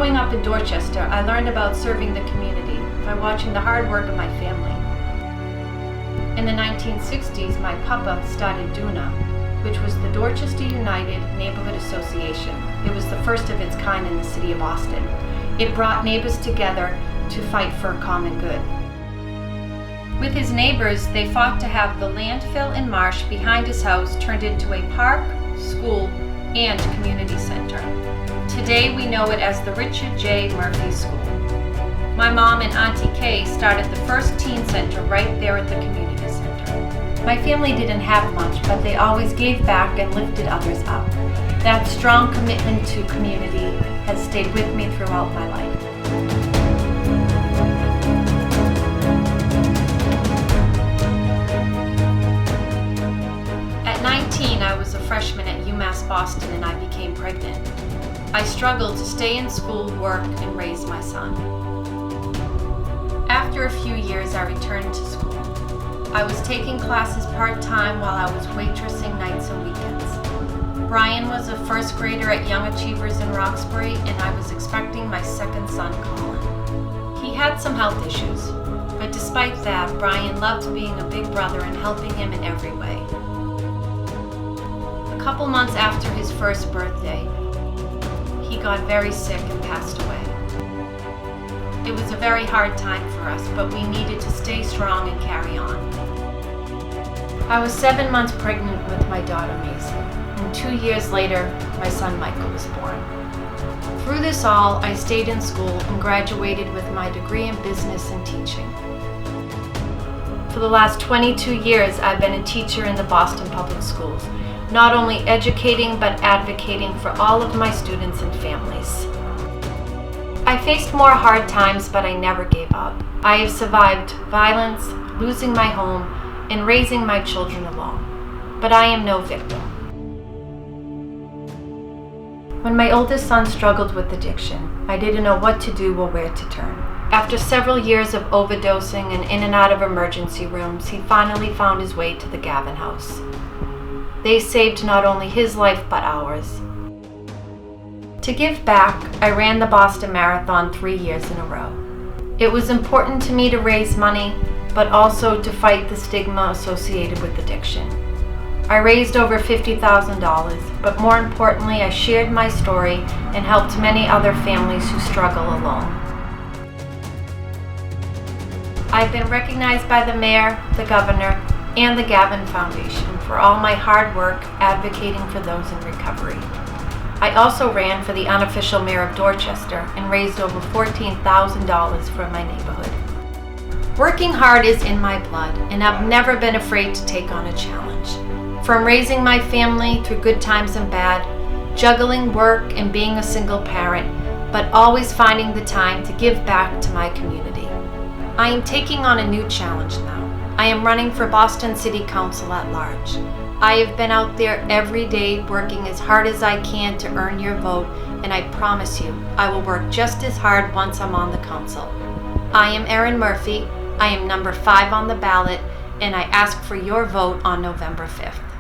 Growing up in Dorchester, I learned about serving the community by watching the hard work of my family. In the 1960s, my papa started DUNA, which was the Dorchester United Neighborhood Association. It was the first of its kind in the city of Boston. It brought neighbors together to fight for a common good. With his neighbors, they fought to have the landfill and marsh behind his house turned into a park, school, and community center. Today we know it as the Richard J. Murphy School. My mom and Auntie Kay started the first teen center right there at the community center. My family didn't have much, but they always gave back and lifted others up. That strong commitment to community has stayed with me throughout my life. At 19, I was a freshman at UMass Boston and I became pregnant. I struggled to stay in school, work, and raise my son. After a few years, I returned to school. I was taking classes part-time while I was waitressing nights and weekends. Brian was a first grader at Young Achievers in Roxbury, and I was expecting my second son, Colin. He had some health issues, but despite that, Brian loved being a big brother and helping him in every way. A couple months after his first birthday, he got very sick and passed away. It was a very hard time for us, but we needed to stay strong and carry on. I was 7 months pregnant with my daughter Mason, and 2 years later, my son Michael was born. Through this all, I stayed in school and graduated with my degree in business and teaching. For the last 22 years, I've been a teacher in the Boston Public Schools, not only educating but advocating for all of my students and families. I faced more hard times, but I never gave up. I have survived violence, losing my home, and raising my children alone. But I am no victim. When my oldest son struggled with addiction, I didn't know what to do or where to turn. After several years of overdosing and in and out of emergency rooms, he finally found his way to the Gavin House. They saved not only his life, but ours. To give back, I ran the Boston Marathon 3 years in a row. It was important to me to raise money, but also to fight the stigma associated with addiction. I raised over $50,000, but more importantly, I shared my story and helped many other families who struggle alone. I've been recognized by the mayor, the governor, and the Gavin Foundation for all my hard work advocating for those in recovery. I also ran for the unofficial mayor of Dorchester and raised over $14,000 for my neighborhood. Working hard is in my blood, and I've never been afraid to take on a challenge. From raising my family through good times and bad, juggling work and being a single parent, but always finding the time to give back to my community. I am taking on a new challenge now. I am running for Boston City Council at large. I have been out there every day working as hard as I can to earn your vote, and I promise you, I will work just as hard once I'm on the council. I am Erin Murphy. I am number 5 on the ballot, and I ask for your vote on November 5th.